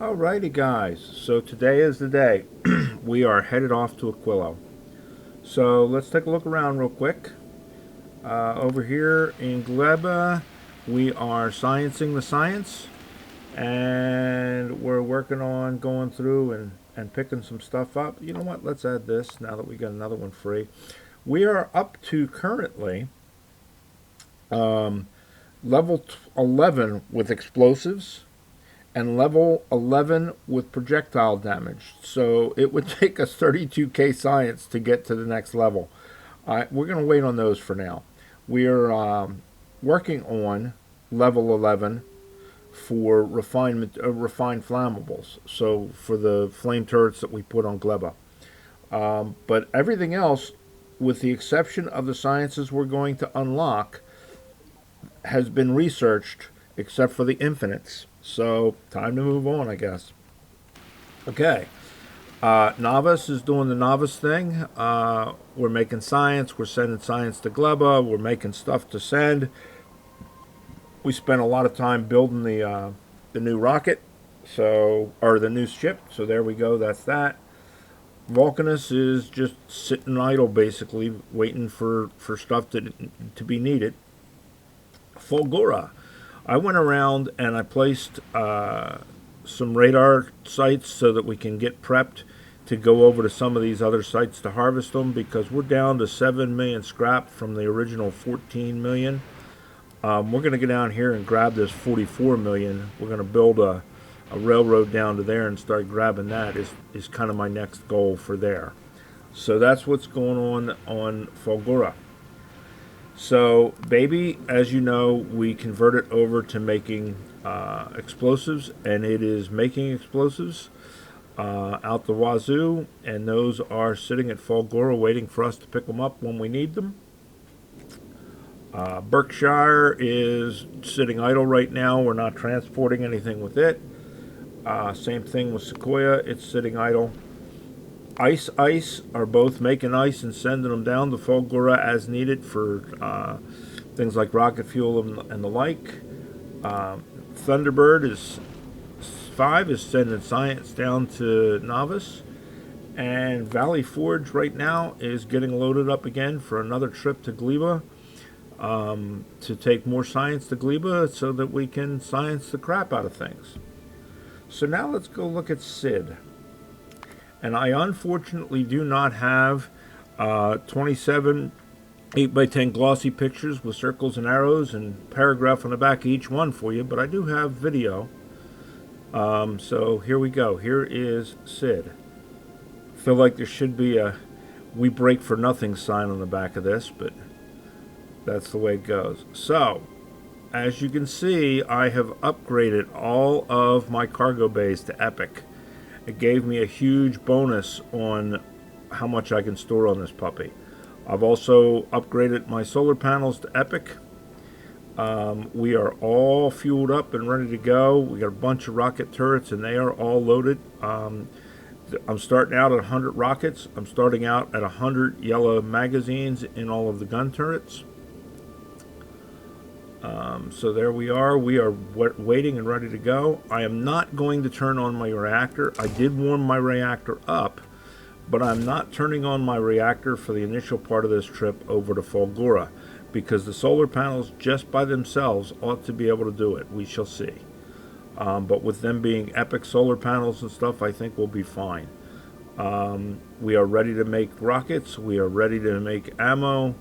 Alrighty guys, so today is the day. We are headed off to Aquilo. So let's take a look around real quick. Over here in Gleba, we are sciencing the science, and we're working on going through and picking some stuff up. You know what, let's add this now that we got another one free. We are up to currently level 11 with explosives and level 11 with projectile damage. So it would take us 32k science to get to the next level. We're going to wait on those for now. We're working on level 11 for refined flammables. So for the flame turrets that we put on Gleba. But everything else, with the exception of the sciences we're going to unlock, has been researched except for the infinites. So, time to move on, I guess. Okay. Novice is doing the novice thing. We're making science. We're sending science to Gleba. We're making stuff to send. We spent a lot of time building the new rocket, or the new ship. So there we go. That's that. Vulcanus is just sitting idle, basically, waiting for stuff to be needed. Fulgura. I went around and I placed some radar sites so that we can get prepped to go over to some of these other sites to harvest them, because we're down to 7 million scrap from the original 14 million. We're going to go down here and grab this 44 million. We're going to build a railroad down to there and start grabbing that is kind of my next goal for there. So that's what's going on Fulgura. So, baby, as you know, we convert it over to making explosives, and it is making explosives out the wazoo, and those are sitting at Fulgura waiting for us to pick them up when we need them. Berkshire is sitting idle right now. We're not transporting anything with it. Same thing with Sequoia. It's sitting idle. Ice are both making ice and sending them down to Fulgura as needed for things like rocket fuel and the like. Thunderbird is 5 is sending science down to Novice, and Valley Forge right now is getting loaded up again for another trip to Gleba, to take more science to Gleba so that we can science the crap out of things. So now let's go look at Sid. And I unfortunately do not have 27 8x10 glossy pictures with circles and arrows and paragraph on the back of each one for you, but I do have video. So here we go. Here is Sid. I feel like there should be a "we break for nothing" sign on the back of this, but that's the way it goes. So, as you can see, I have upgraded all of my cargo bays to Epic. It gave me a huge bonus on how much I can store on this puppy. I've also upgraded my solar panels to Epic. We are all fueled up and ready to go. We got a bunch of rocket turrets, and they are all loaded. I'm starting out at 100 rockets. I'm starting out at 100 yellow magazines in all of the gun turrets. So there we are. We are waiting and ready to go. I am not going to turn on my reactor. I did warm my reactor up, but I'm not turning on my reactor for the initial part of this trip over to Fulgura, because the solar panels just by themselves ought to be able to do it. We shall see. But with them being Epic solar panels and stuff, I think we'll be fine. We are ready to make rockets. We are ready to make ammo.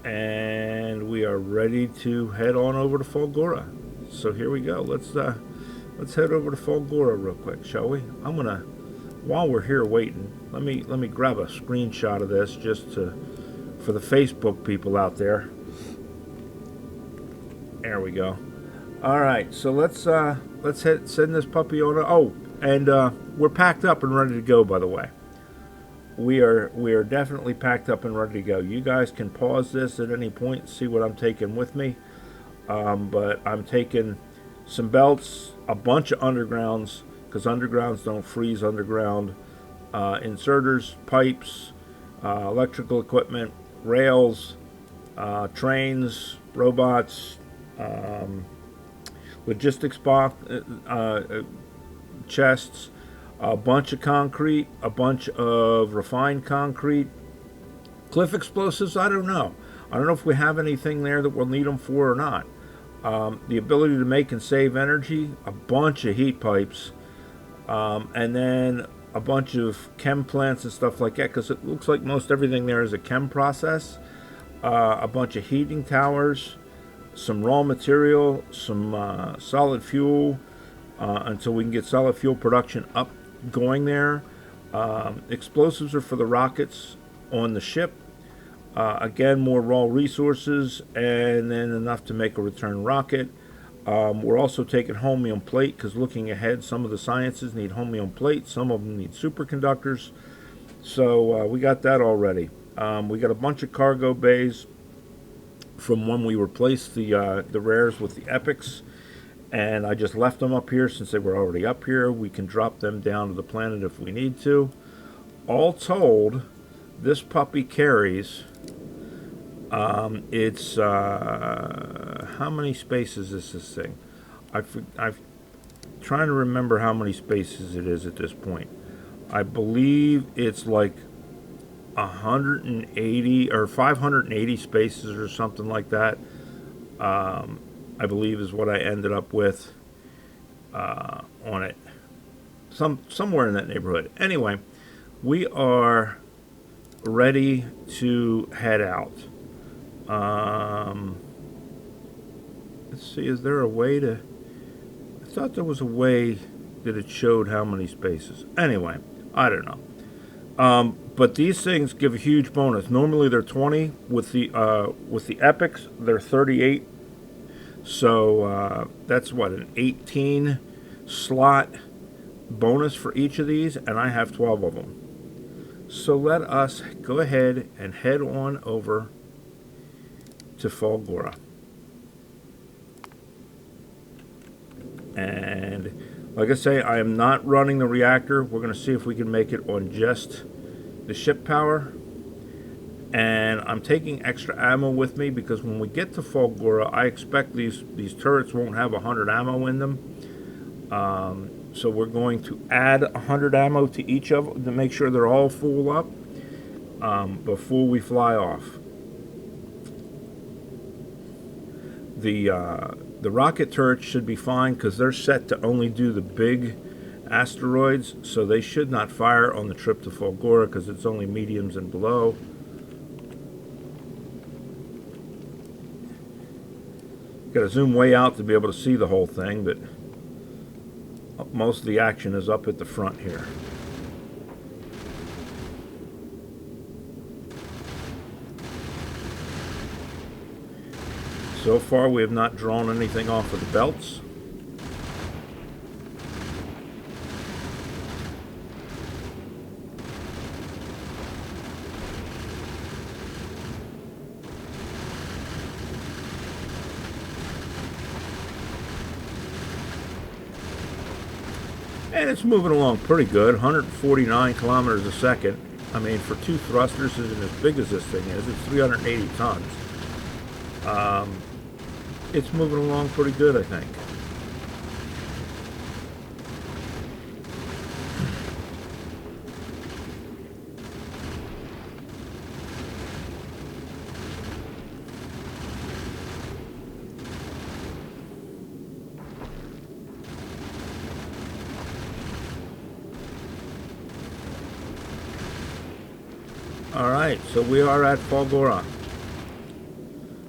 And we are ready to head on over to Fulgura. So here we go. Let's head over to Fulgura real quick, shall we? I'm gonna, while we're here waiting, let me grab a screenshot of this just for the Facebook people out there. There we go. All right, so let's send this puppy on. Oh, and we're packed up and ready to go. By the way. We are definitely packed up and ready to go. You guys can pause this at any point and see what I'm taking with me. But I'm taking some belts, a bunch of undergrounds, because undergrounds don't freeze underground, inserters, pipes, electrical equipment, rails, trains, robots, logistics box, chests, a bunch of concrete, a bunch of refined concrete. Cliff explosives, I don't know. I don't know if we have anything there that we'll need them for or not. The ability to make and save energy, a bunch of heat pipes, and then a bunch of chem plants and stuff like that, because it looks like most everything there is a chem process. A bunch of heating towers, some raw material, some solid fuel, until we can get solid fuel production up going there. Explosives are for the rockets on the ship. Again, more raw resources, and then enough to make a return rocket. We're also taking holmium plate, because looking ahead, some of the sciences need holmium plate, some of them need superconductors. So we got that already. We got a bunch of cargo bays from when we replaced the rares with the epics, and I just left them up here since they were already up here. We can drop them down to the planet if we need to. All told, this puppy carries, it's how many spaces is this thing? I'm trying to remember how many spaces it is at this point. I believe it's like 180 or 580 spaces or something like that. I believe is what I ended up with on it. Somewhere in that neighborhood. Anyway, we are ready to head out. Let's see, is there a way to... I thought there was a way that it showed how many spaces. Anyway, I don't know. But these things give a huge bonus. Normally they're 20. With the epics, they're 38. So that's what, an 18 slot bonus for each of these, and I have 12 of them. So let us go ahead and head on over to Falgora. And like I say, I am not running the reactor. We're going to see if we can make it on just the ship power. And I'm taking extra ammo with me because when we get to Falgora, I expect these turrets won't have 100 ammo in them. So we're going to add 100 ammo to each of them to make sure they're all full up before we fly off. The rocket turrets should be fine because they're set to only do the big asteroids, so they should not fire on the trip to Falgora because it's only mediums and below. Got to zoom way out to be able to see the whole thing, but most of the action is up at the front here. So far we have not drawn anything off of the belts. And it's moving along pretty good, 149 kilometers a second. I mean, for two thrusters isn't as big as this thing is. It's 380 tons. It's moving along pretty good, I think. Alright, so we are at Falgora.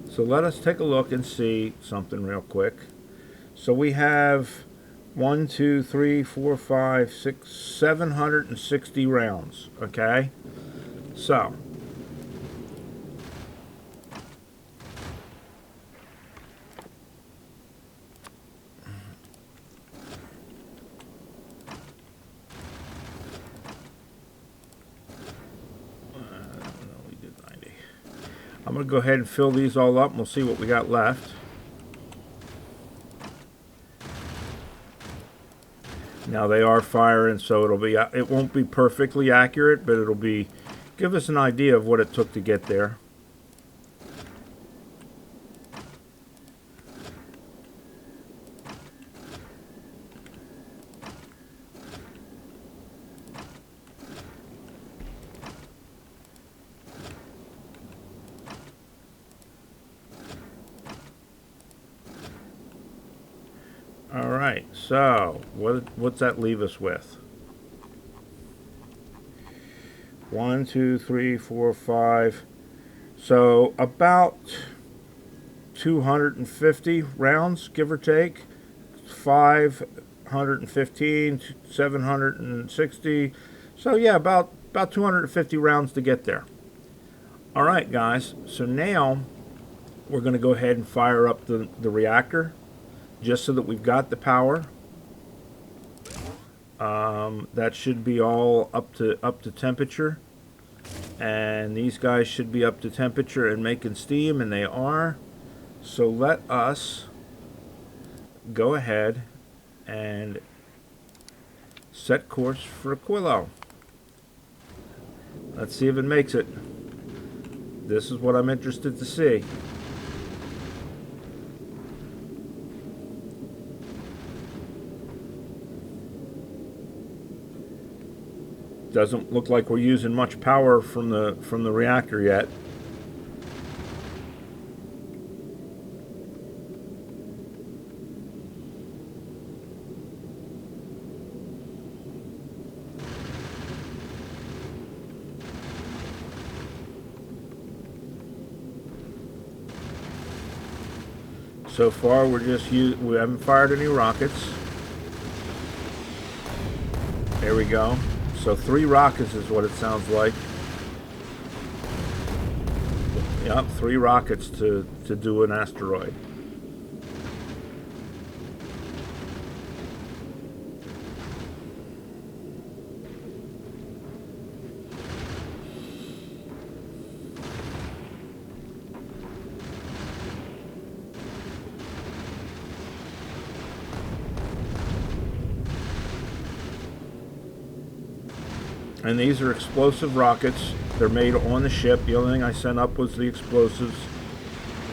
So let us take a look and see something real quick. So we have 1, 2, 3, 4, 5, 6, 760 rounds. Okay? So I'm going to go ahead and fill these all up and we'll see what we got left. Now they are firing, so it won't be perfectly accurate, but it'll give us an idea of what it took to get there. All right, so what's that leave us with? 1, 2, 3, 4, 5. So about 250 rounds, give or take. 515, 760. So yeah, about 250 rounds to get there. All right, guys. So now we're going to go ahead and fire up the reactor, just so that we've got the power. That should be all up to temperature, and these guys should be up to temperature and making steam, and they are. So let us go ahead and set course for Aquilo. Let's see if it makes it. This is what I'm interested to see. Doesn't look like we're using much power from the reactor yet. So far, we haven't fired any rockets. There we go. So 3 rockets is what it sounds like. Yep, 3 rockets to do an asteroid. And these are explosive rockets. They're made on the ship. The only thing I sent up was the explosives.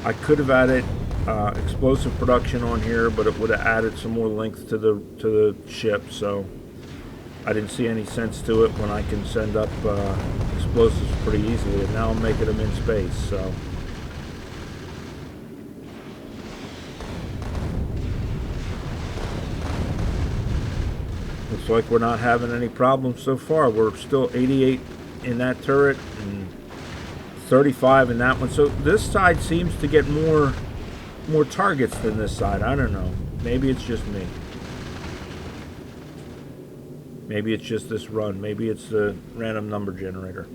I could have added explosive production on here, but it would have added some more length to the ship. So I didn't see any sense to it when I can send up explosives pretty easily. And now I'm making them in space. So. Looks like we're not having any problems so far. We're still 88 in that turret and 35 in that one. So this side seems to get more targets than this side. I don't know. Maybe it's just me. Maybe it's just this run. Maybe it's the random number generator.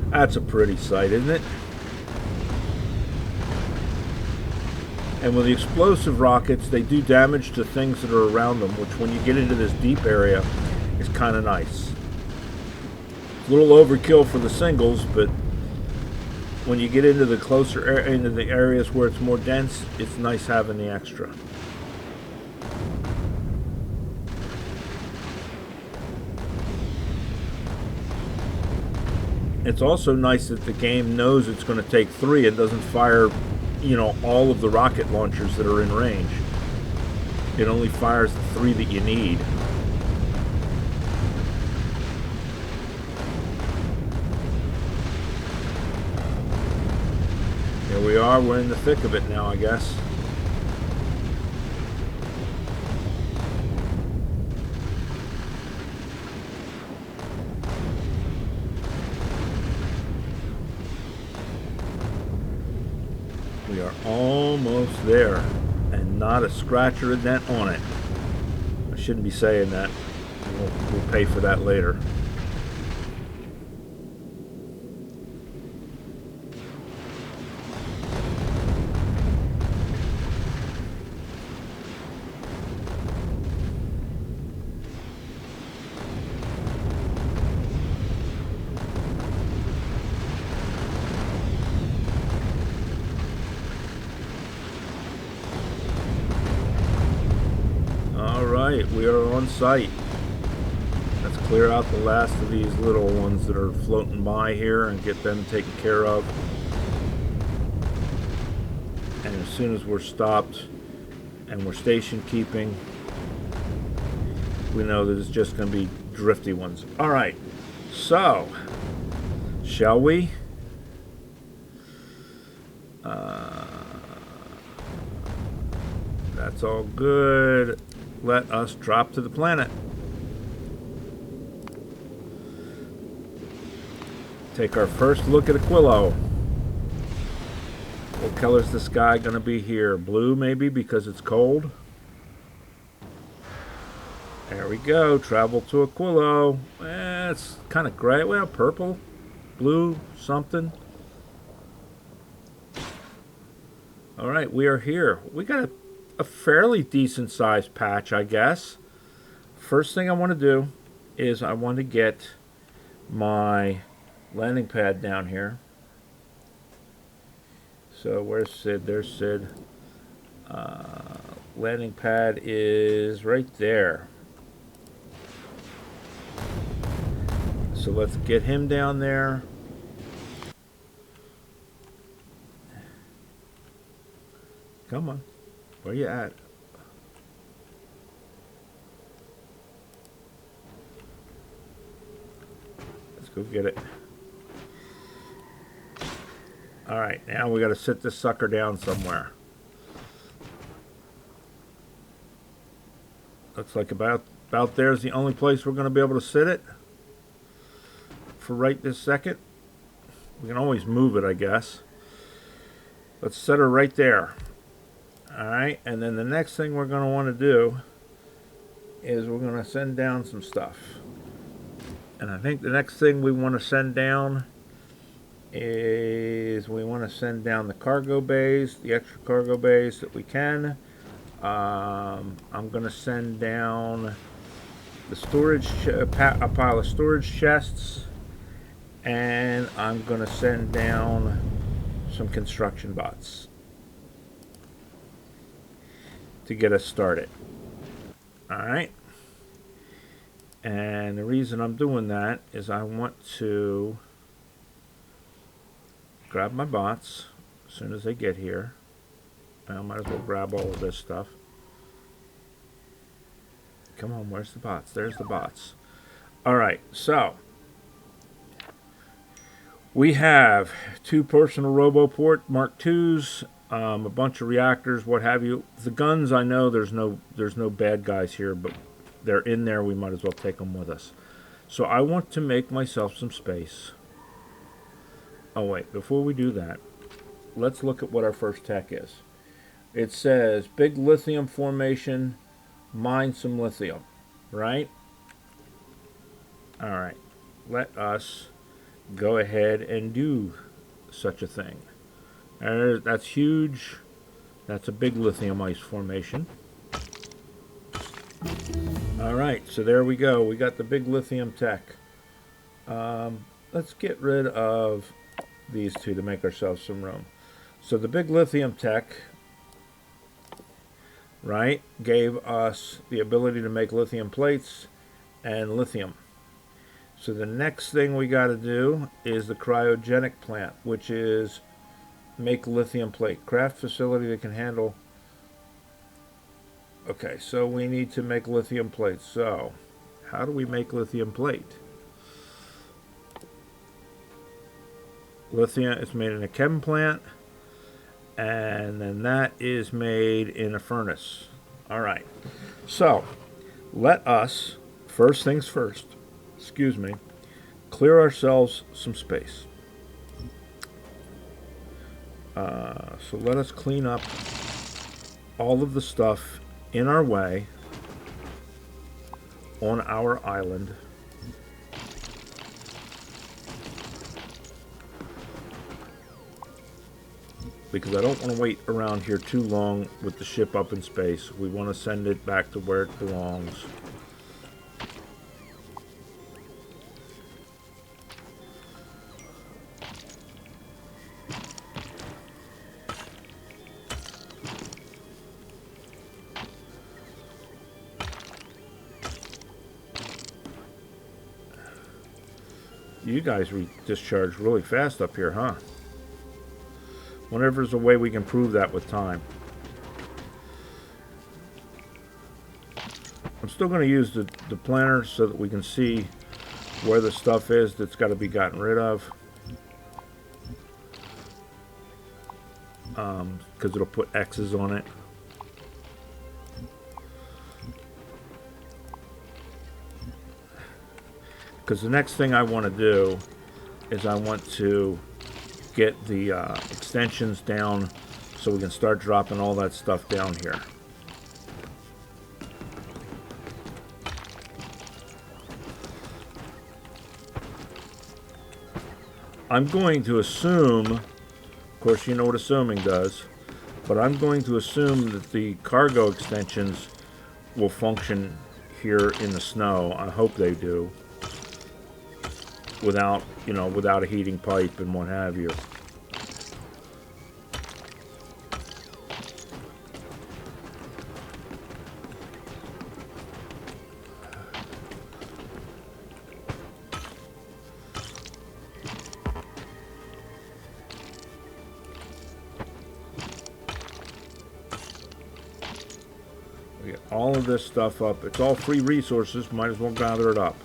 That's a pretty sight, isn't it? And with the explosive rockets, they do damage to things that are around them, which when you get into this deep area is kind of nice. It's a little overkill for the singles, but when you get into the into the areas where it's more dense, it's nice having the extra. It's also nice that the game knows it's going to take 3 and doesn't fire, you know, all of the rocket launchers that are in range. It only fires the 3 that you need. Here we are, we're in the thick of it now, I guess. We are almost there, and not a scratch or a dent on it. I shouldn't be saying that. We'll pay for that later. We are on site. Let's clear out the last of these little ones that are floating by here and get them taken care of. And as soon as we're stopped and we're station keeping, we know that it's just going to be drifty ones. All right, so shall we That's all good. Let us drop to the planet. Take our first look at Aquilo. What color's the sky going to be here? Blue, maybe, because it's cold? There we go. Travel to Aquilo. It's kind of gray. Well, purple, blue, something. All right, we are here. We got a fairly decent sized patch, I guess. First thing I want to do is I want to get my landing pad down here. So where's Sid? There's Sid. Landing pad is right there. So let's get him down there. Come on. Where you at? Let's go get it. Alright, now we gotta sit this sucker down somewhere. Looks like about there's the only place we're gonna be able to sit it. For right this second. We can always move it, I guess. Let's set her right there. Alright, and then the next thing we're going to want to do is we're going to send down some stuff. And I think the next thing we want to send down is we want to send down the cargo bays, the extra cargo bays that we can. I'm going to send down the storage, a pile of storage chests. And I'm going to send down some construction bots to get us started. Alright. And the reason I'm doing that is I want to grab my bots as soon as they get here. I might as well grab all of this stuff. Come on, where's the bots? There's the bots. Alright, so we have 2 personal Roboport Mark IIs, a bunch of reactors, what have you. The guns, I know there's no bad guys here, but they're in there. We might as well take them with us. So I want to make myself some space. Oh wait, before we do that, let's look at what our first tech is. It says big lithium formation, mine some lithium, right? All right, let us go ahead and do such a thing. That's huge. That's a big lithium ice formation. Alright, so there we go. We got the big lithium tech. Let's get rid of these two to make ourselves some room. So the big lithium tech, right, gave us the ability to make lithium plates and lithium. So the next thing we got to do is the cryogenic plant, which is make lithium plate. Craft facility that can handle. Okay, so we need to make lithium plates. So how do we make lithium plate? Lithium is made in a chem plant, and then that is made in a furnace. All right, so let us, first things first, excuse me, clear ourselves some space. So let us clean up all of the stuff in our way on our island. Because I don't want to wait around here too long with the ship up in space. We want to send it back to where it belongs. You guys discharge really fast up here, huh? Wonder if there's a way we can prove that with time. I'm still going to use the planner so that we can see where the stuff is that's got to be gotten rid of. because it'll put X's on it. Because the next thing I want to do is I want to get the extensions down so we can start dropping all that stuff down here. I'm going to assume, of course you know what assuming does, but I'm going to assume that the cargo extensions will function here in the snow. I hope they do. Without, you know, without a heating pipe and what have you. We get all of this stuff up. It's all free resources. Might as well gather it up.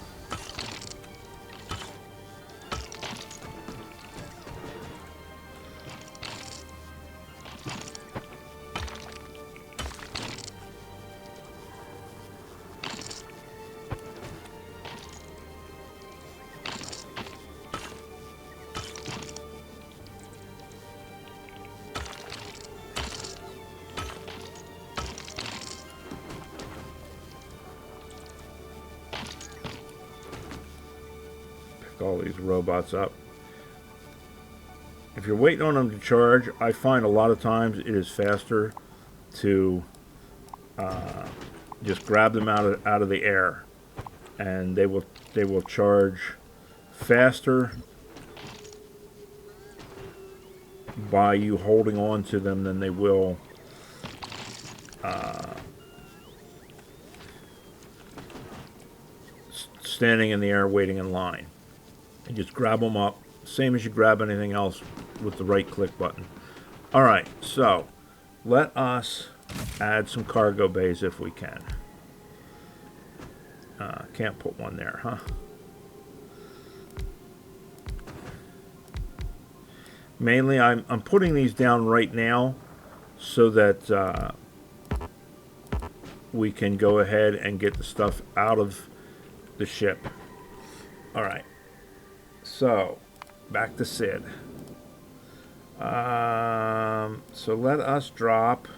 All these robots up. If you're waiting on them to charge, I find a lot of times it is faster to just grab them out of the air, and they will charge faster by you holding on to them than they will standing in the air waiting in line. And just grab them up, same as you grab anything else with the right click button. Alright, so let us add some cargo bays if we can. Can't put one there, huh? Mainly I'm putting these down right now so that we can go ahead and get the stuff out of the ship. Alright. So, back to Sid. So let us drop.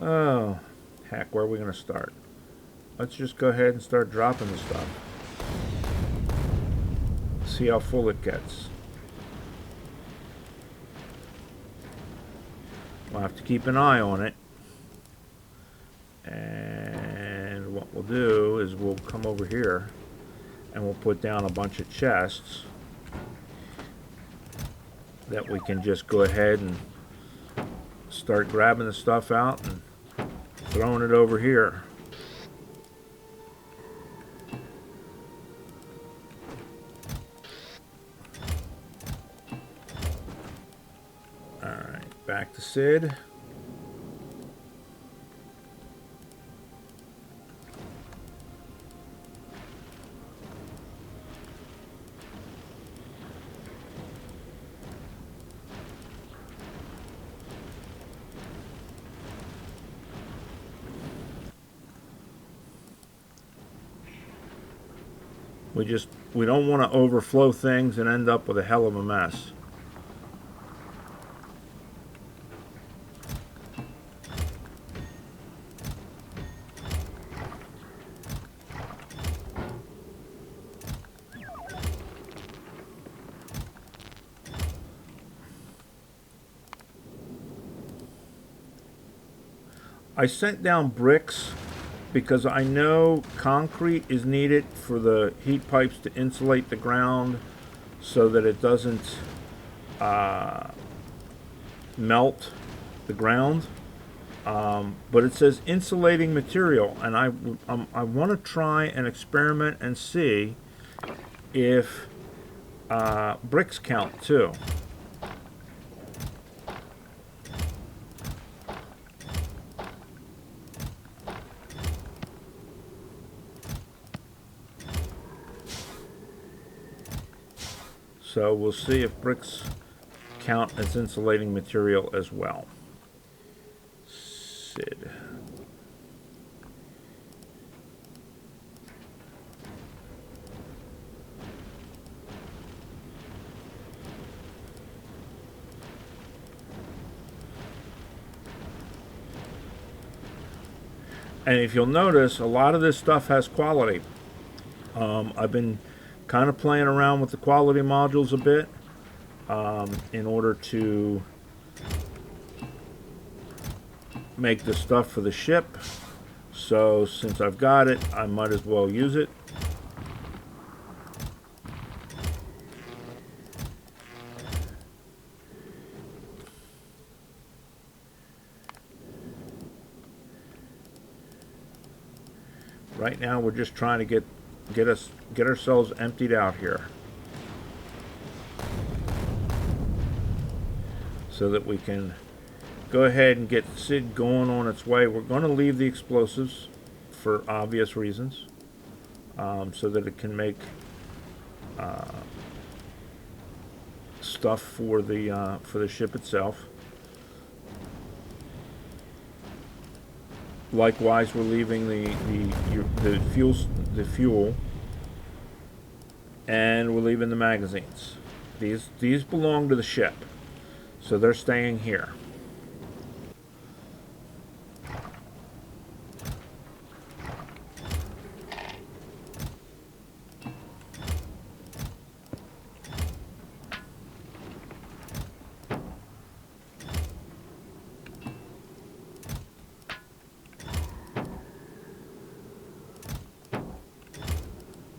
Oh, heck, where are we going to start? Let's just go ahead and start dropping the stuff. See how full it gets. We'll have to keep an eye on it. And what we'll do is we'll come over here and we'll put down a bunch of chests that we can just go ahead and start grabbing the stuff out and throwing it over here. Alright, back to Sid. We don't want to overflow things and end up with a hell of a mess. I sent down bricks because I know concrete is needed for the heat pipes to insulate the ground so that it doesn't melt the ground. But it says insulating material, and I want to try and experiment and see if bricks count too. So we'll see if bricks count as insulating material as well. SID. And if you'll notice, a lot of this stuff has quality. I've been kind of playing around with the quality modules a bit in order to make the stuff for the ship. So since I've got it, I might as well use it. Right now we're just trying to get ourselves emptied out here so that we can go ahead and get SID going on its way. We're going to leave the explosives for obvious reasons, so that it can make stuff for the ship itself. Likewise, we're leaving the fuel, and we're leaving the magazines. These belong to the ship, so they're staying here.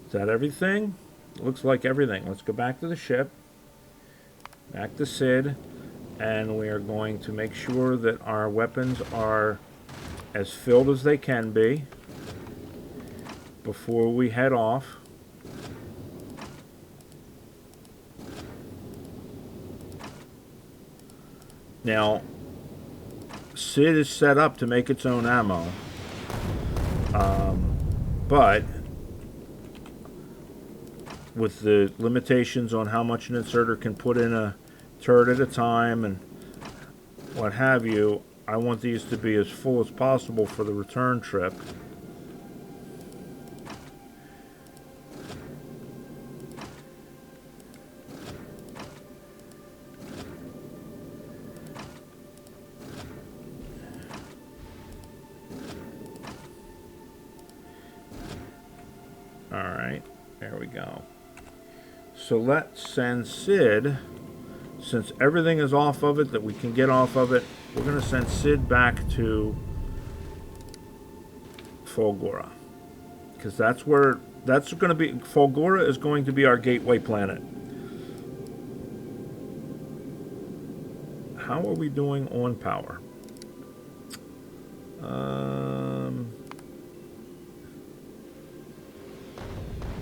Is that everything? Looks like everything. Let's go back to the ship, back to SID, and we are going to make sure that our weapons are as filled as they can be before we head off. Now, SID is set up to make its own ammo, but with the limitations on how much an inserter can put in a turret at a time and what have you, I want these to be as full as possible for the return trip. Alright, there we go. So let's send SID, since everything is off of it that we can get off of it, we're going to send SID back to Fulgora. Because that's going to be, Fulgora is going to be our gateway planet. How are we doing on power?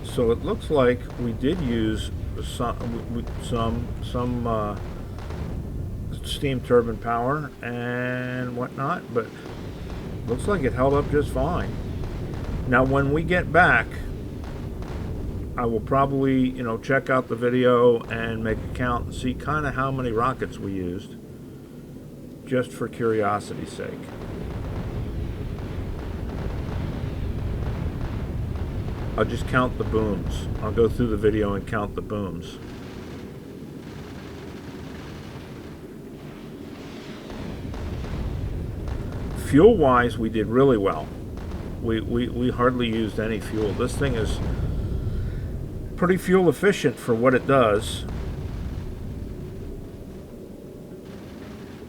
So it looks like we did use some steam turbine power and whatnot, but looks like it held up just fine. Now when we get back, I will probably, check out the video and make a count and see kind of how many rockets we used, just for curiosity's sake. I'll just count the booms. I'll go through the video and count the booms. Fuel-wise, we did really well. We hardly used any fuel. This thing is pretty fuel efficient for what it does.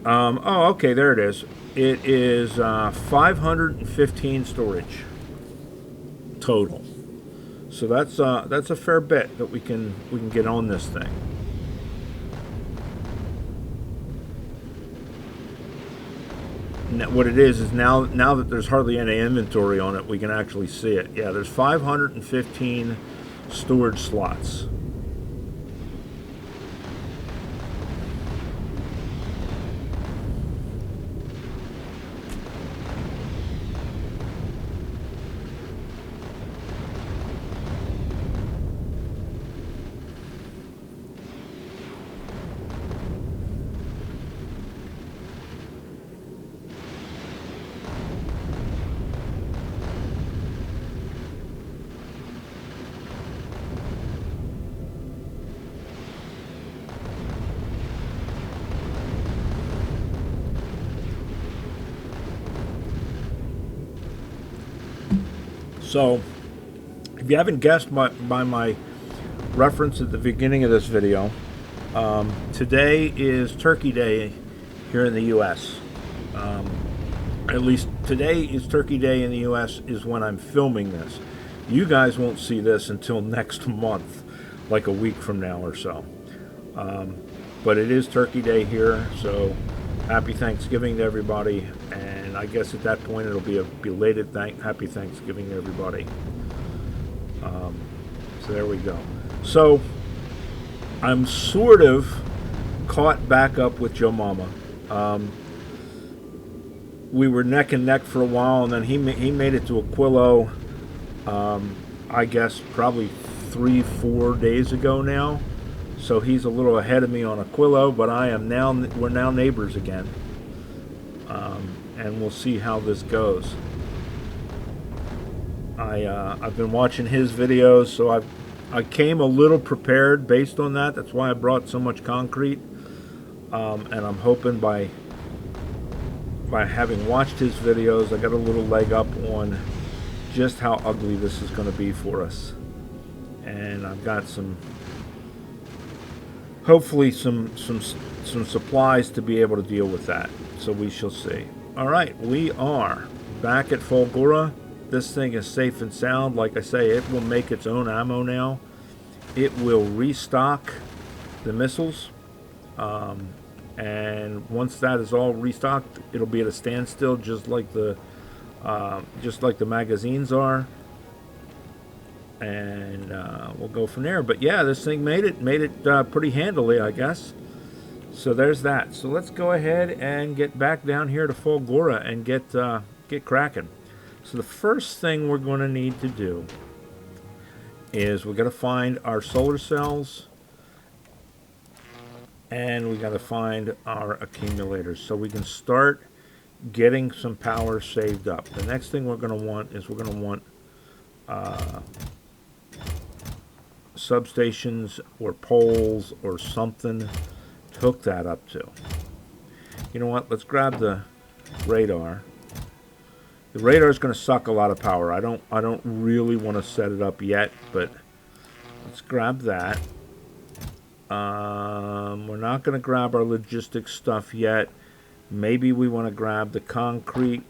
Oh, okay, there it is. It is 515 storage total. So that's a fair bit that we can get on this thing. What it is now that there's hardly any inventory on it, we can actually see it. Yeah, there's 515 storage slots. So, if you haven't guessed by my reference at the beginning of this video, today is Turkey Day here in the U.S. At least today is Turkey Day in the U.S. is when I'm filming this. You guys won't see this until next month, like a week from now or so. But it is Turkey Day here, so happy Thanksgiving to everybody. And I guess at that point it'll be a belated happy Thanksgiving to everybody. So there we go. So I'm sort of caught back up with Joe Mama. We were neck and neck for a while, and then he made it to Aquilo, I guess probably 3-4 days ago now. So he's a little ahead of me on Aquilo, but we're now neighbors again. And we'll see how this goes. I've been watching his videos, so I came a little prepared based on that. That's why I brought so much concrete. And I'm hoping by having watched his videos, I got a little leg up on just how ugly this is going to be for us. And I've got hopefully some supplies to be able to deal with that. So we shall see. All right, we are back at Factorio. This thing is safe and sound. Like I say, it will make its own ammo now. It will restock the missiles. And once that is all restocked, it'll be at a standstill, just like the magazines are. And we'll go from there. But yeah, this thing made it pretty handily, I guess. So there's that. So let's go ahead and get back down here to Factorio and get cracking. So the first thing we're going to need to do is we're going to find our solar cells, and we got to find our accumulators so we can start getting some power saved up. The next thing we're going to want is substations or poles or something to hook that up to. You know what? Let's grab the radar. The radar is going to suck a lot of power. I don't really want to set it up yet, but let's grab that. We're not going to grab our logistics stuff yet. Maybe we want to grab the concrete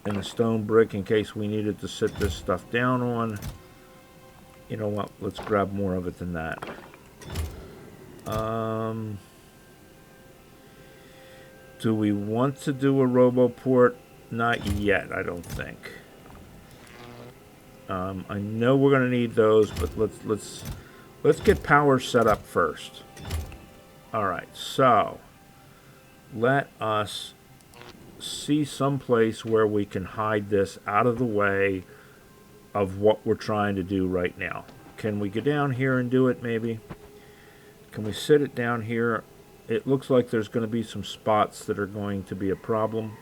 and the stone brick in case we needed to sit this stuff down on. You know what? Let's grab more of it than that. Do we want to do a RoboPort? Not yet, I don't think. I know we're going to need those, but let's get power set up first. All right, so let us see some place where we can hide this out of the way of what we're trying to do right now. Can we get down here and do it, maybe? Can we sit it down here? It looks like there's going to be some spots that are going to be a problem.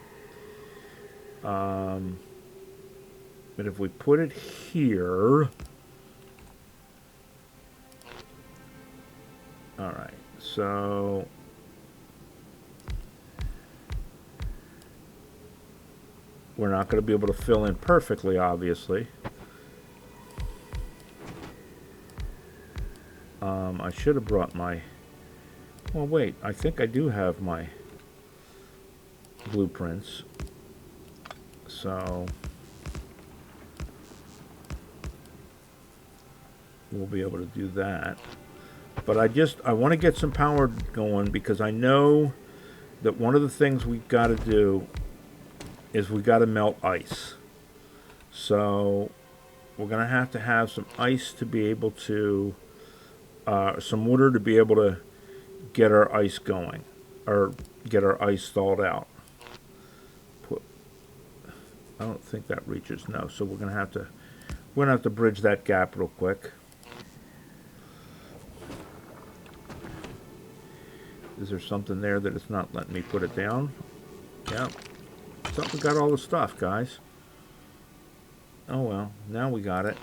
But if we put it here... Alright, so... we're not going to be able to fill in perfectly, obviously. I should have brought my... well, wait, I think I do have my blueprints. So we'll be able to do that. But I want to get some power going, because I know that one of the things we've got to do is we got to melt ice. So we're going to have some ice to be able to, some water to be able to get our ice going, or get our ice thawed out. I don't think that reaches, no. So we're gonna have to bridge that gap real quick. Is there something there that it's not letting me put it down? Yeah. Something got all the stuff, guys. Oh well, now we got it.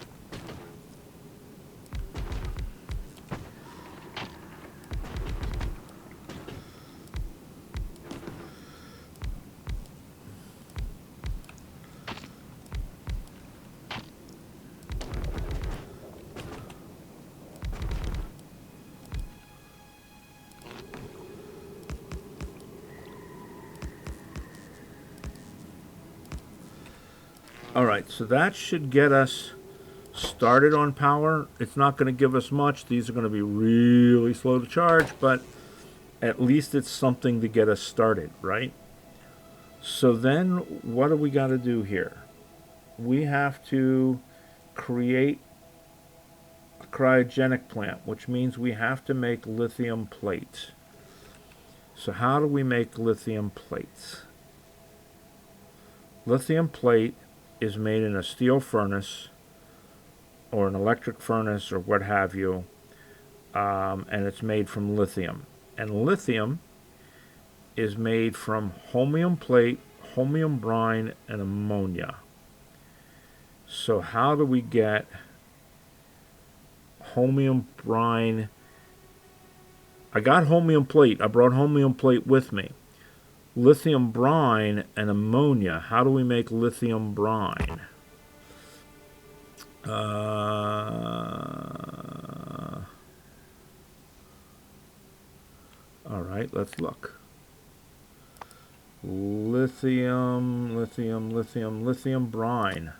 All right, so that should get us started on power. It's not going to give us much. These are going to be really slow to charge, but at least it's something to get us started, right? So then what do we got to do here? We have to create a cryogenic plant, which means we have to make lithium plates. So how do we make lithium plates? Lithium plate is made in a steel furnace or an electric furnace or what have you, and it's made from lithium. And lithium is made from holmium plate, holmium brine, and ammonia. So how do we get holmium brine? I got holmium plate. I brought holmium plate with me. Lithium brine and ammonia. How do we make lithium brine? All right, let's look. Lithium brine.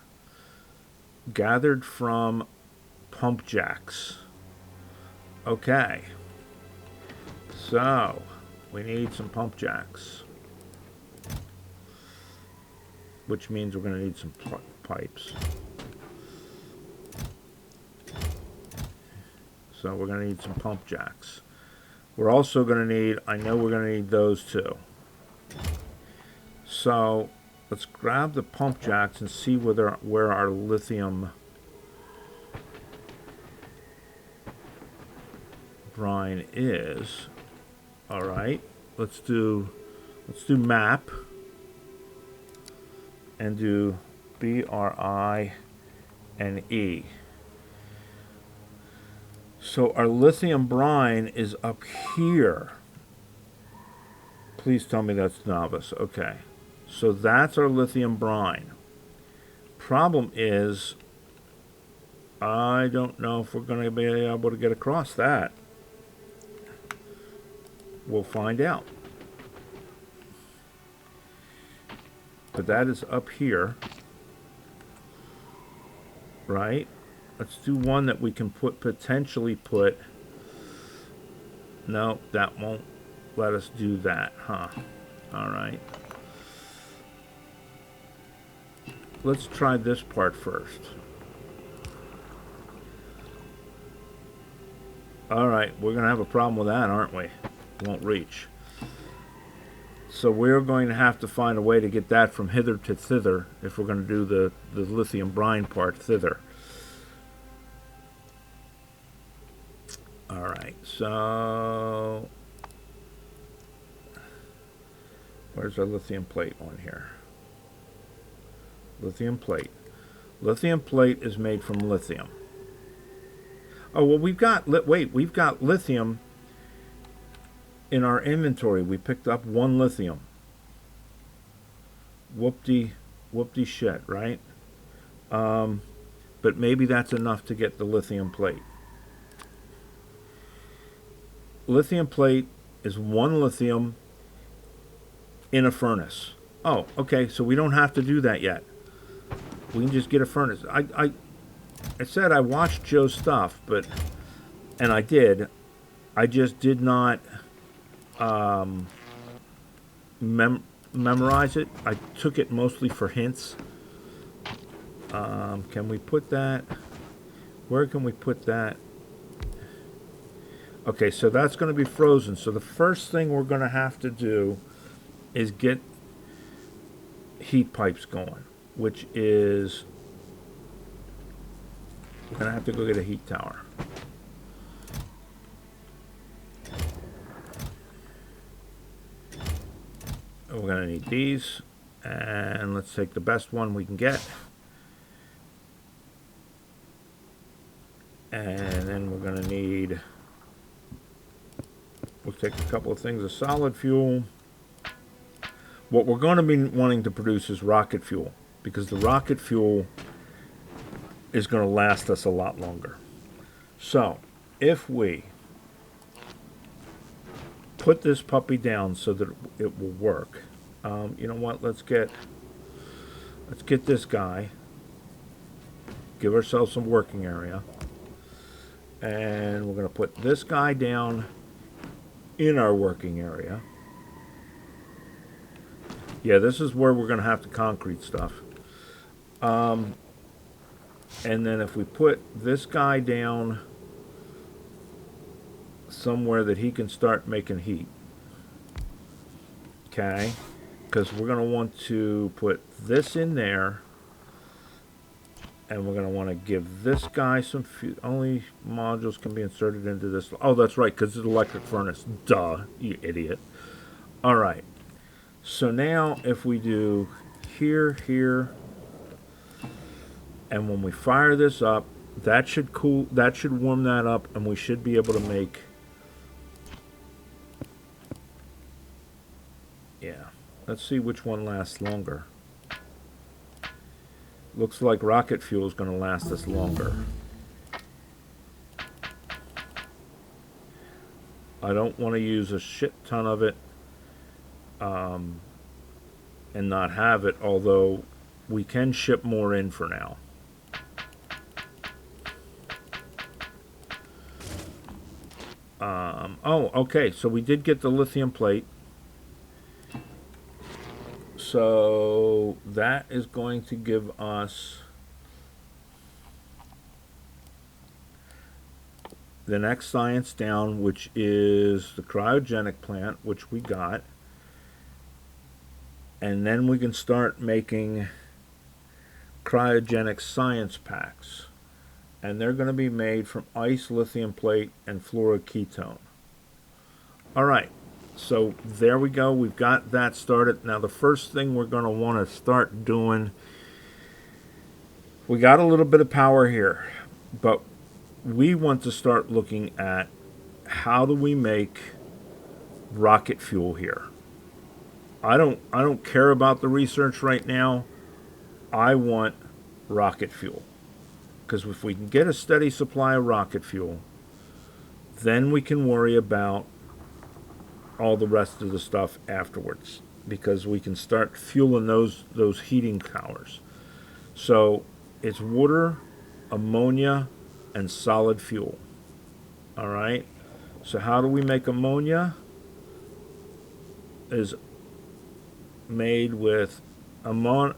Gathered from pump jacks. Okay. So, we need some pump jacks. Which means we're going to need some pipes. So we're going to need some pump jacks. We're also going to need, I know we're going to need those too. So let's grab the pump jacks and see where our lithium brine is. All right, let's do map and do BRI and E. So our lithium brine is up here. Please tell me that's novice. Okay. So that's our lithium brine. Problem is, I don't know if we're going to be able to get across that. We'll find out. But that is up here. Right? Let's do one that we can potentially put. No, that won't let us do that, huh? All right. Let's try this part first. All right, we're going to have a problem with that, aren't we? Won't reach. So we're going to have to find a way to get that from hither to thither if we're going to do the lithium brine part thither. All right, so where's our lithium plate on here? Lithium plate. Lithium plate is made from lithium. Oh, well, we've got lithium in our inventory. We picked up one lithium. Whoopty shit, right? But maybe that's enough to get the lithium plate. Lithium plate is one lithium in a furnace. Oh, okay, so we don't have to do that yet. We can just get a furnace. I said I watched Joe's stuff, and I did. I just did not memorize it. I took it mostly for hints. Can we put that? Where can we put that? Okay, so that's going to be frozen. So the first thing we're going to have to do is get heat pipes going, which is we're going to have to go get a heat tower. We're going to need these, and let's take the best one we can get. And then we're going to need, we'll take a couple of things of solid fuel. What we're going to be wanting to produce is rocket fuel, because the rocket fuel is going to last us a lot longer. So, if we put this puppy down so that it will work, you know what? Let's get this guy. give ourselves some working area. And we're going to put this guy down in our working area. Yeah, this is where we're going to have to concrete stuff. And then if we put this guy down somewhere that he can start making heat. Okay? Because we're going to want to put this in there. And we're going to want to give this guy some only modules can be inserted into this. Oh, that's right, because it's an electric furnace. Duh, you idiot. All right. So now if we do here, here, and when we fire this up, that should warm that up, and we should be able to make, yeah. Let's see which one lasts longer. Looks like rocket fuel is going to last us longer. I don't want to use a shit ton of it and not have it, although we can ship more in for now. Oh, okay, so we did get the lithium plate. So that is going to give us the next science down, which is the cryogenic plant, which we got. And then we can start making cryogenic science packs. And they're going to be made from ice, lithium plate, and fluoroketone. All right. So there we go. We've got that started. Now the first thing we're going to want to start doing, we got a little bit of power here, but we want to start looking at how do we make rocket fuel here. I don't care about the research right now. I want rocket fuel. Because if we can get a steady supply of rocket fuel, then we can worry about all the rest of the stuff afterwards, because we can start fueling those heating towers. So it's water, ammonia, and solid fuel. All right. So how do we make ammonia? Is made with ammoniacal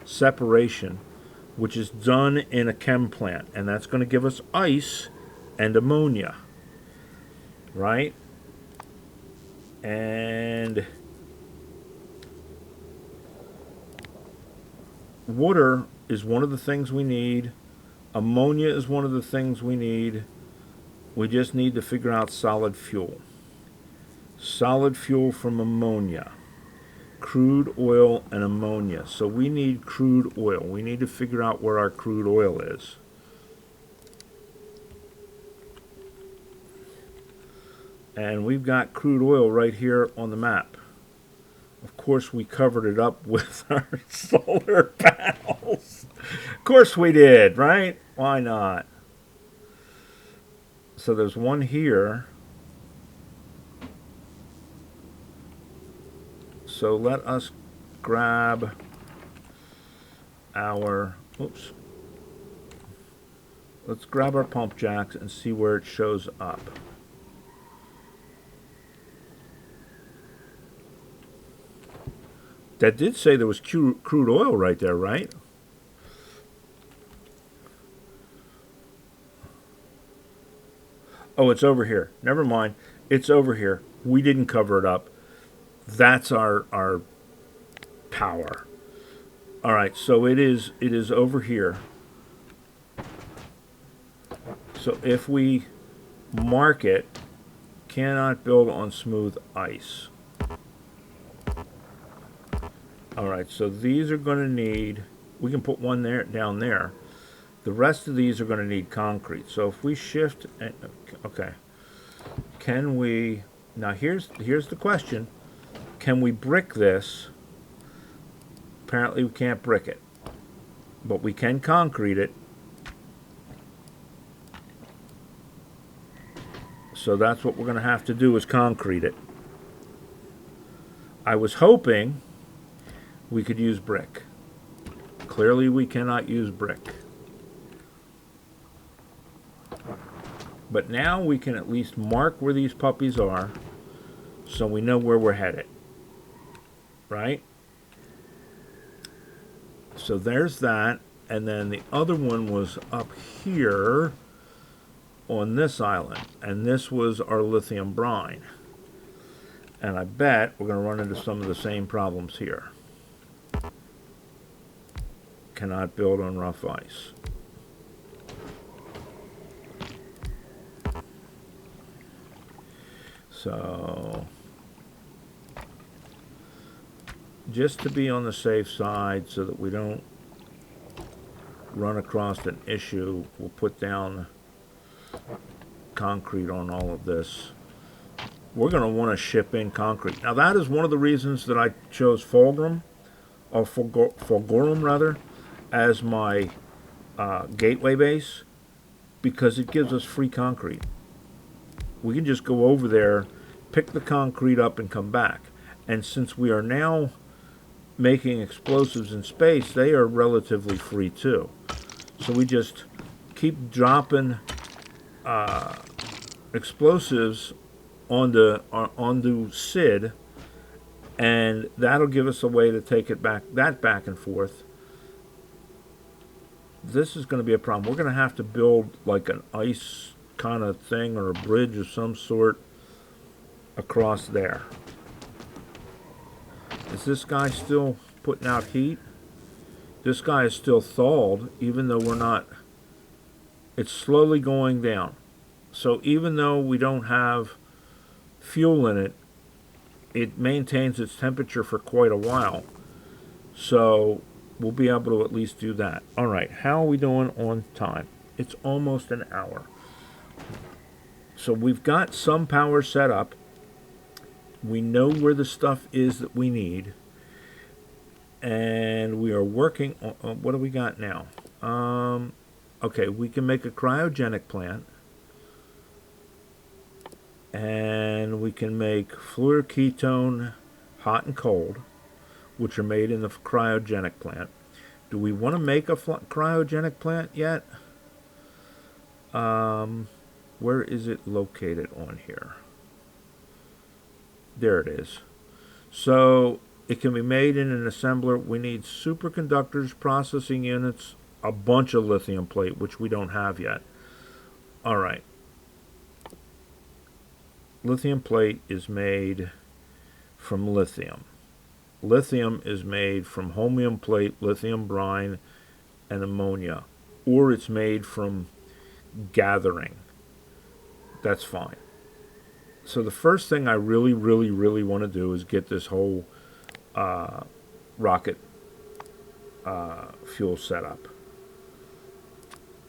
separation, which is done in a chem plant, and that's going to give us ice and ammonia, right? And water is one of the things we need. Ammonia is one of the things we need. We just need to figure out solid fuel. Solid fuel from ammonia. Crude oil and ammonia. So we need crude oil. We need to figure out where our crude oil is. And we've got crude oil right here on the map. Of course, we covered it up with our solar panels. Of course we did, right? Why not? So there's one here. So let us grab our, oops. Let's grab our pump jacks and see where it shows up. That did say there was crude oil right there, right? Oh, it's over here. Never mind. It's over here. We didn't cover it up. That's our power. All right, so it is over here. So if we mark it, cannot build on smooth ice. All right, so these are going to need, we can put one there down there. The rest of these are going to need concrete. So if we shift, okay, can we, now here's the question. Can we brick this? Apparently we can't brick it, but we can concrete it. So that's what we're going to have to do, is concrete it. I was hoping we could use brick. Clearly we cannot use brick. But now we can at least mark where these puppies are so we know where we're headed. Right? So there's that. And then the other one was up here on this island. And this was our lithium brine. And I bet we're going to run into some of the same problems here. Cannot build on rough ice. So, just to be on the safe side so that we don't run across an issue, we'll put down concrete on all of this. We're going to want to ship in concrete. Now that is one of the reasons that I chose Fulgrim, or Fulgorum rather, as my gateway base, because it gives us free concrete. We can just go over there, pick the concrete up, and come back. And since we are now making explosives in space, they are relatively free too. So we just keep dropping explosives onto SID, and that'll give us a way to take it back and forth. This is going to be a problem. We're going to have to build like an ice kind of thing or a bridge of some sort across there. Is this guy still putting out heat? This guy is still thawed, even though we're not. It's slowly going down. So even though we don't have fuel in it, it maintains its temperature for quite a while. So we'll be able to at least do that. All right, how are we doing on time? It's almost an hour. So we've got some power set up. We know where the stuff is that we need. And we are working on what do we got now? Okay, we can make a cryogenic plant. And we can make fluoroketone hot and cold, which are made in the cryogenic plant. Do we want to make a cryogenic plant yet? Where is it located on here? There it is. So it can be made in an assembler. We need superconductors, processing units, a bunch of lithium plate, which we don't have yet. All right. Lithium plate is made from lithium. Lithium is made from holmium plate, lithium brine, and ammonia. Or it's made from gathering. That's fine. So the first thing I really want to do is get this whole rocket fuel set up.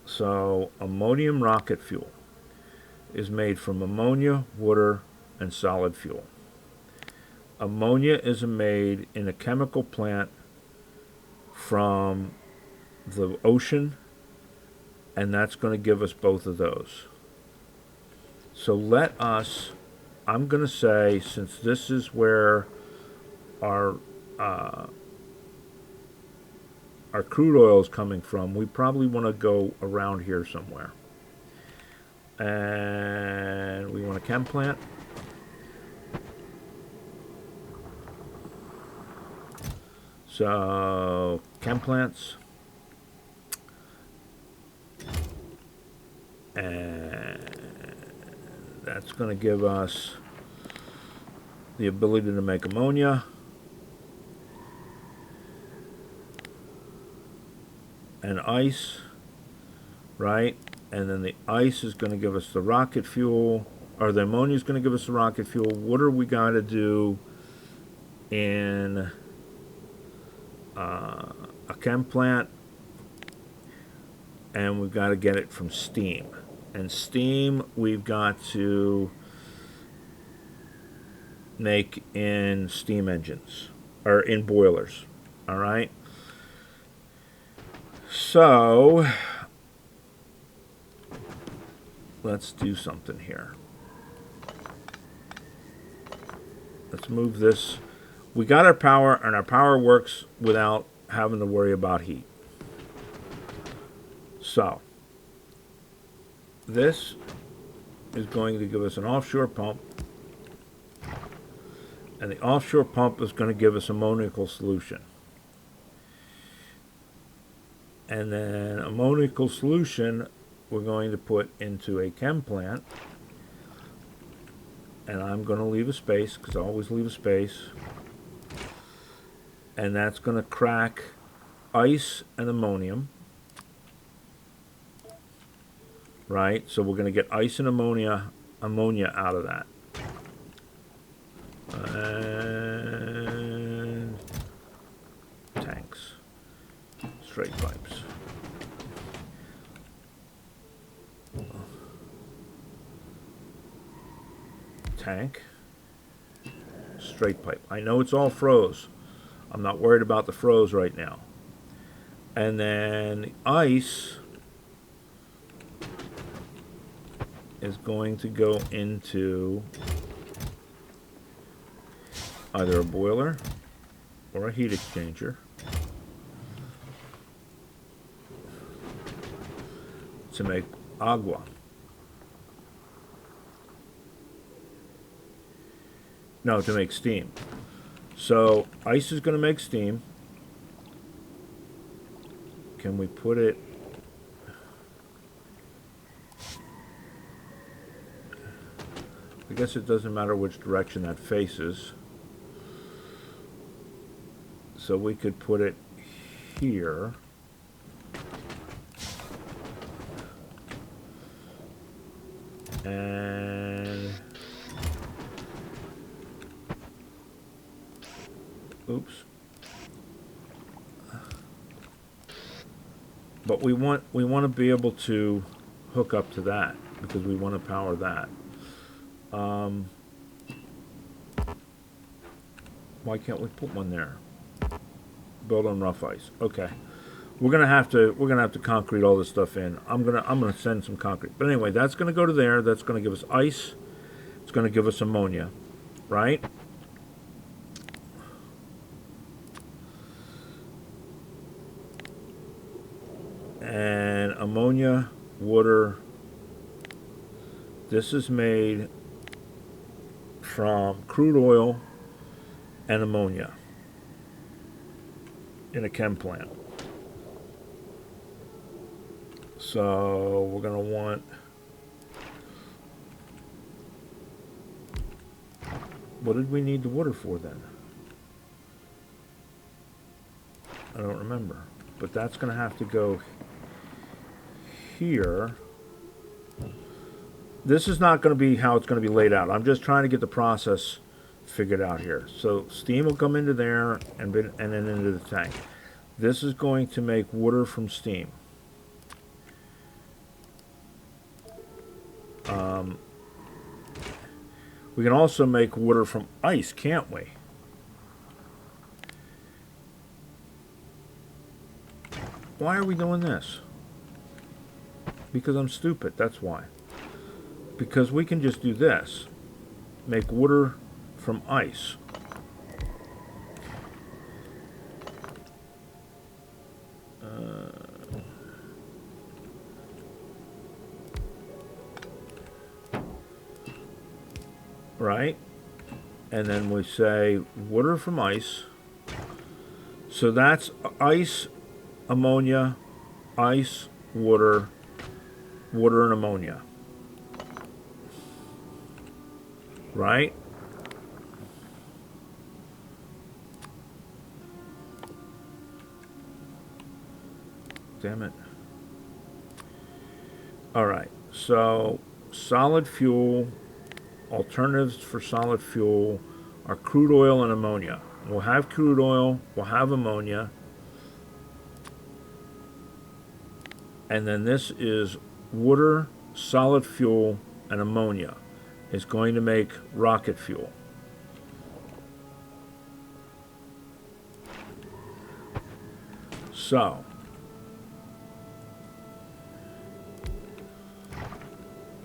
So ammonium rocket fuel is made from ammonia, water, and solid fuel. Ammonia is made in a chemical plant from the ocean, and that's going to give us both of those. So let us, I'm going to say, since this is where our crude oil is coming from, we probably want to go around here somewhere. And we want a chem plant. So, chem plants. And that's going to give us the ability to make ammonia. And ice, right? And then the ice is going to give us the rocket fuel, or the ammonia is going to give us the rocket fuel. What are we got to do in a chem plant? And we've got to get it from steam. And steam we've got to make in steam engines, or in boilers, all right? So let's do something here. Let's move this. we got our power, and our power works without having to worry about heat. So, this is going to give us an offshore pump, and the offshore pump is going to give us ammoniacal solution. And then ammoniacal solution we're going to put into a chem plant, and I'm going to leave a space, because I always leave a space, and that's going to crack ice and ammonium, right? So we're going to get ice and ammonia out of that. And tanks, straight pipes. Tank, straight pipe. I know it's all froze. I'm not worried about the froze right now. And then the ice is going to go into either a boiler or a heat exchanger to make agua. No, to make steam. So ice is going to make steam. Can we put it? I guess it doesn't matter which direction that faces. So we could put it here. And oops. But we want to be able to hook up to that because we want to power that. Why can't we put one there? Build on rough ice. Okay. We're gonna have to concrete all this stuff in. I'm gonna send some concrete. But anyway, that's gonna go to there. That's gonna give us ice. It's gonna give us ammonia, right? And ammonia, water. This is made from crude oil and ammonia in a chem plant. So we're going to want what did we need the water for then? I don't remember. But that's going to have to go here. This is not going to be how it's going to be laid out. I'm just trying to get the process figured out here. So steam will come into there and then into the tank. This is going to make water from steam. We can also make water from ice, can't we? Why are we doing this? Because I'm stupid, that's why. Because we can just do this. Make water from ice. Right? And then we say water from ice. So that's ice, ammonia, ice, water, water and ammonia. Right? Damn it. All right. So solid fuel, alternatives for solid fuel are crude oil and ammonia. We'll have crude oil, we'll have ammonia. And then this is water, solid fuel, and ammonia. It's going to make rocket fuel. So,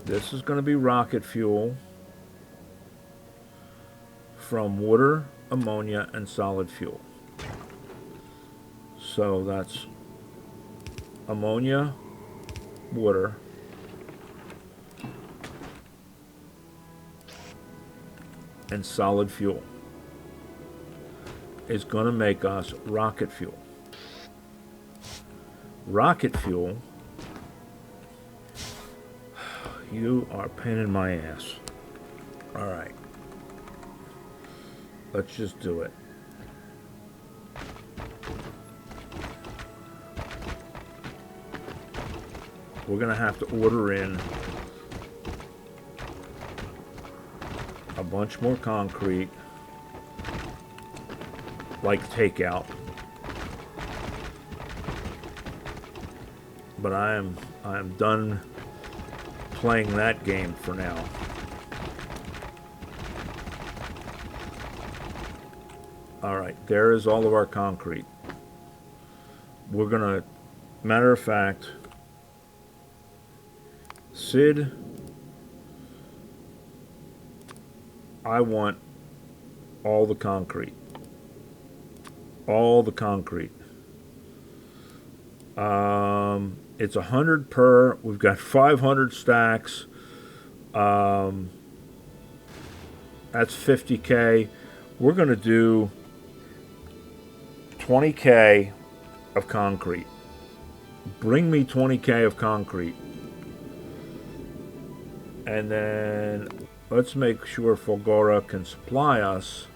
this is going to be rocket fuel from water, ammonia, and solid fuel. So that's ammonia, water, and solid fuel is going to make us rocket fuel. Rocket fuel, you are a pain in my ass. All right. Let's just do it. We're going to have to order in a bunch more concrete, like takeout. But I am done playing that game for now. All right, there is all of our concrete. We're gonna, matter of fact, Sid, I want all the concrete. All the concrete. It's 100 per. We've got 500 stacks. That's 50K. We're going to do 20K of concrete. Bring me 20K of concrete. And then let's make sure Fulgora can supply us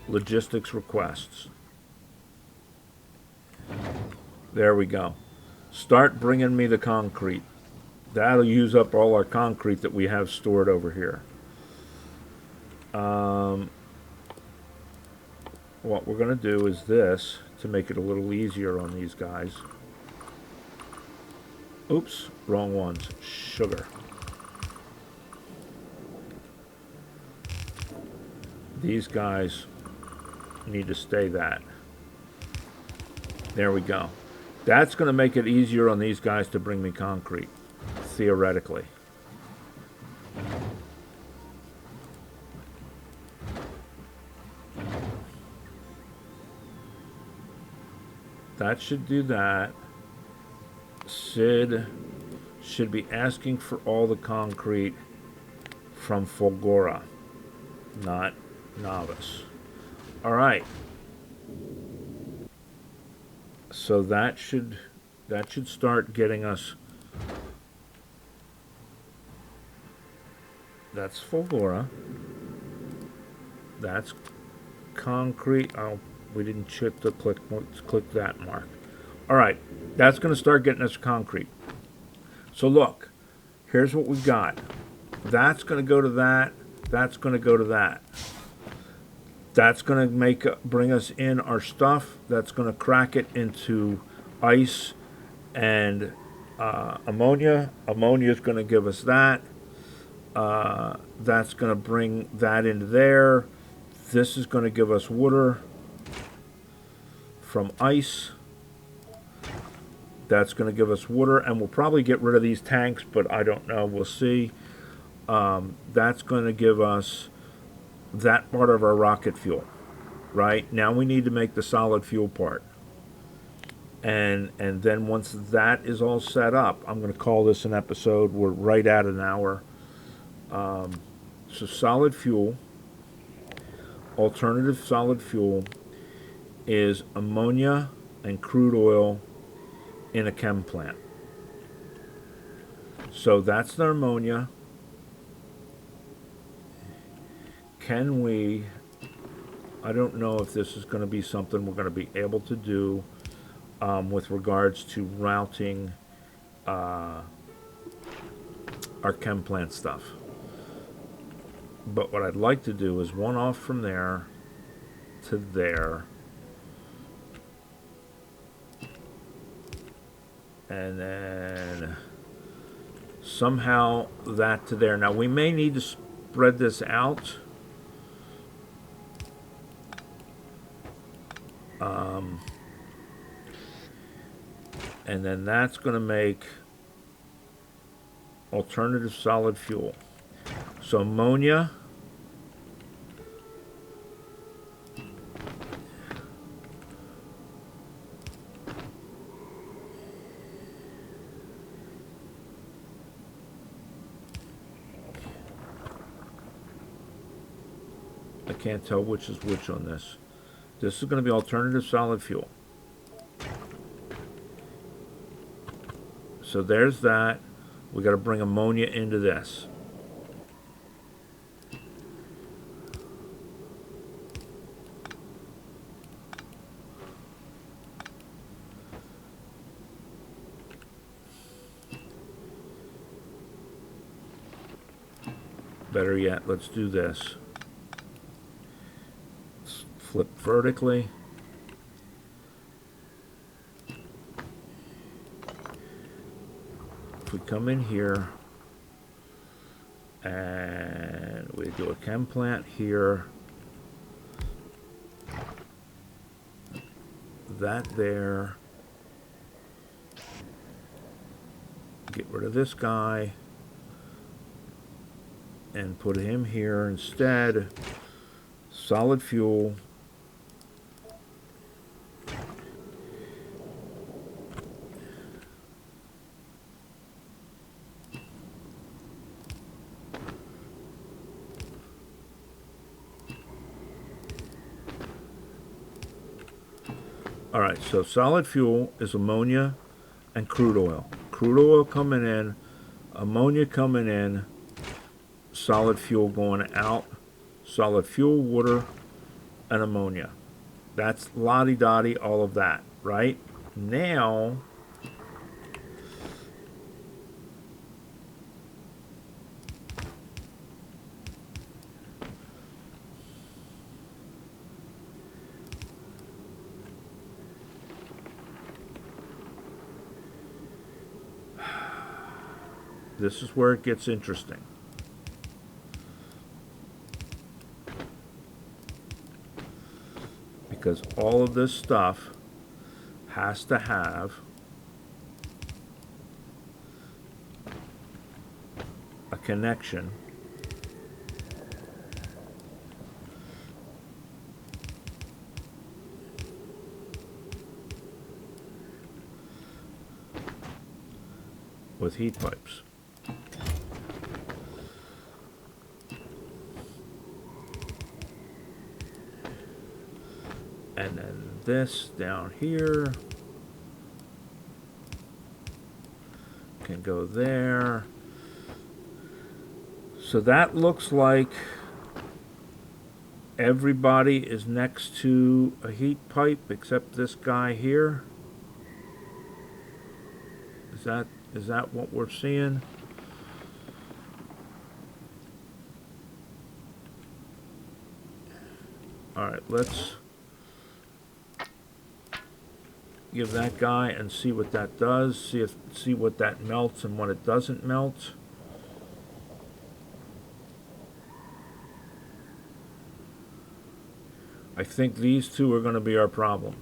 logistics requests. There we go. Start bringing me the concrete. That'll use up all our concrete that we have stored over here. What we're going to do is this to make it a little easier on these guys. Oops, wrong ones. Sugar. These guys need to stay that. There we go. That's going to make it easier on these guys to bring me concrete, theoretically. That should do that. Sid should be asking for all the concrete from Fulgora, not Novice. All right. So that should start getting us. That's Fulgora. That's concrete. Oh, we didn't click the click. Let's click that mark. All right, that's going to start getting us concrete. So look, here's what we've got. That's going to go to that. That's going to go to that. That's going to bring us in our stuff. That's going to crack it into ice and ammonia. Ammonia is going to give us that. That's going to bring that into there. This is going to give us water from ice. That's going to give us water, and we'll probably get rid of these tanks, but I don't know. We'll see. That's going to give us that part of our rocket fuel, right? Now we need to make the solid fuel part. And then once that is all set up, I'm going to call this an episode. We're right at an hour. So solid fuel, alternative solid fuel, is ammonia and crude oil in a chem plant. So that's the ammonia. Can we, I don't know if this is going to be something we're going to be able to do with regards to routing our chem plant stuff. But what I'd like to do is one off from there to there. And then somehow that to there. Now we may need to spread this out. And then that's going to make alternative solid fuel. So ammonia. I can't tell which is which on this. This is going to be alternative solid fuel. So there's that. We got to bring ammonia into this. Better yet, let's do this. Let's flip vertically. If we come in here and we do a chem plant here, that there, get rid of this guy and put him here instead. Solid fuel. All right, so solid fuel is ammonia and crude oil. Crude oil coming in, ammonia coming in, solid fuel going out, solid fuel, water, and ammonia. That's la-di-da-di, all of that, right? Now, this is where it gets interesting. Because all of this stuff has to have a connection with heat pipes. And then this down here can go there. So that looks like everybody is next to a heat pipe except this guy here. Is that what we're seeing? All right, let's give that guy and see what that does. See what that melts and what it doesn't melt. I think these two are going to be our problem.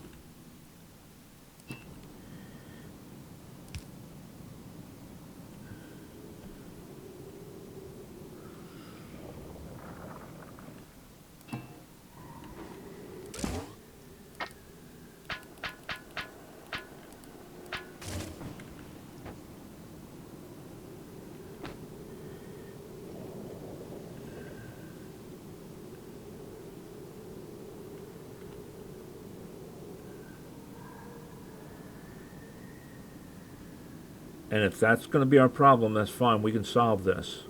And if that's going to be our problem, that's fine. We can solve this.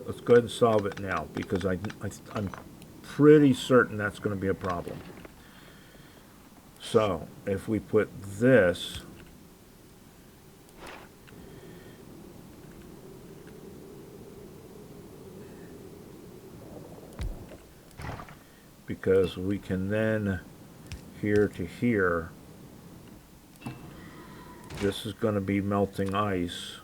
Let's go ahead and solve it now, because I'm pretty certain that's going to be a problem. So, if we put this because we can then here to here, this is going to be melting ice.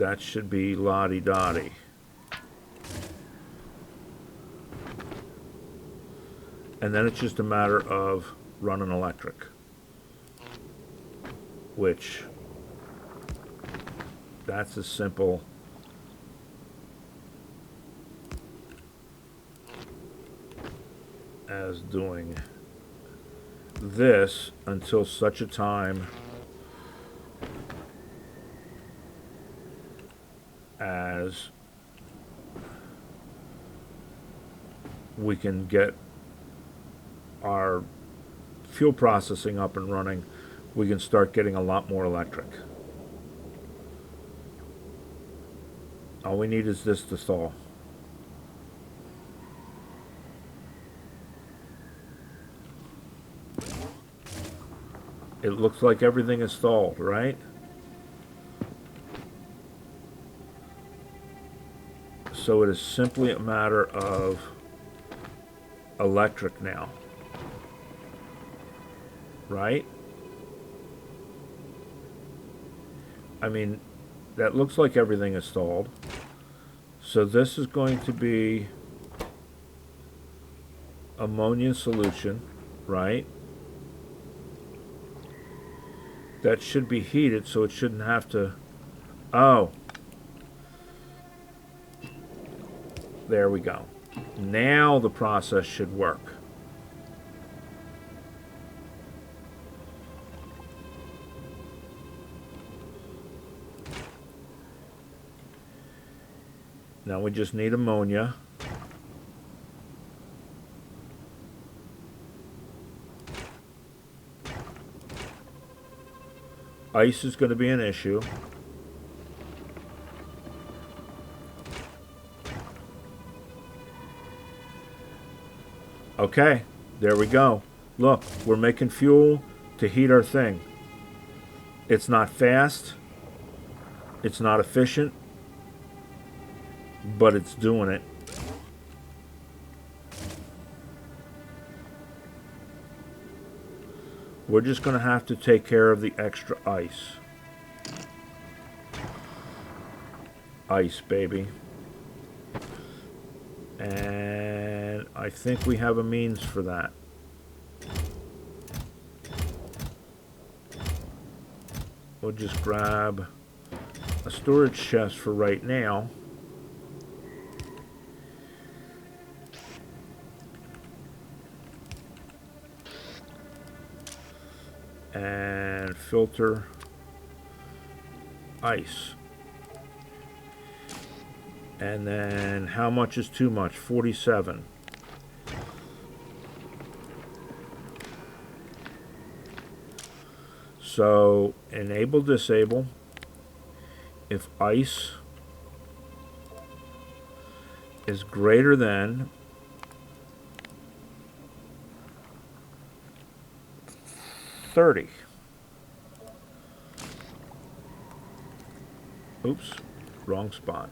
that should be la-di-da-di. And then it's just a matter of running electric, which that's as simple as doing this until such a time as we can get our fuel processing up and running. We can start getting a lot more electric. All we need is this to thaw. It looks like everything is stalled, right? So it is simply a matter of electric now. Right? I mean, that looks like everything is stalled. So this is going to be ammonia solution, right? That should be heated, so it shouldn't have to... Oh. There we go. Now the process should work. Now we just need ammonia. Ice is going to be an issue. Okay, there we go. Look, we're making fuel to heat our thing. It's not fast. It's not efficient. But it's doing it. We're just going to have to take care of the extra ice. Ice, baby. And I think we have a means for that. We'll just grab a storage chest for right now. And filter ice. And then how much is too much? 47. So enable, disable. If ice is greater than 30. Oops, wrong spot.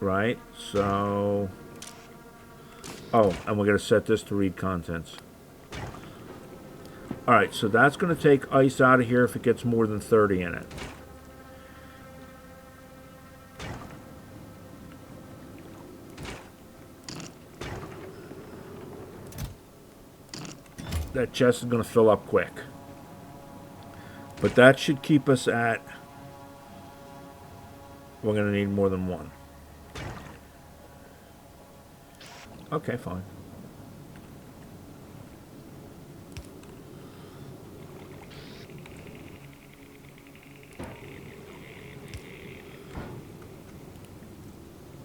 Right, so... Oh, and we're going to set this to read contents. Alright, so that's going to take ice out of here if it gets more than 30 in it. That chest is going to fill up quick. But that should keep us at... We're going to need more than one. Okay, fine.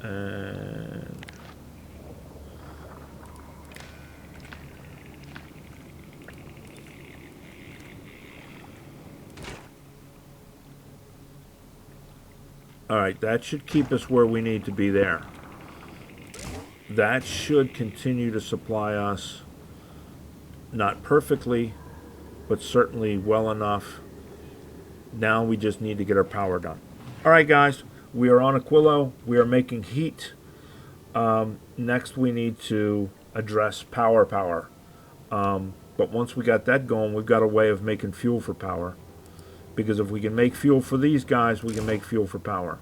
And... Alright, that should keep us where we need to be there. That should continue to supply us, not perfectly, but certainly well enough. Now we just need to get our power done. Alright guys, we are on Aquilo. We are making heat Next, we need to address power. But once we got that going, we've got a way of making fuel for power. Because if we can make fuel for these guys, we can make fuel for power.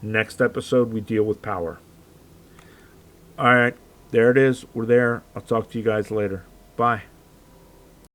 Next episode, we deal with power. All right, there it is. We're there. I'll talk to you guys later. Bye.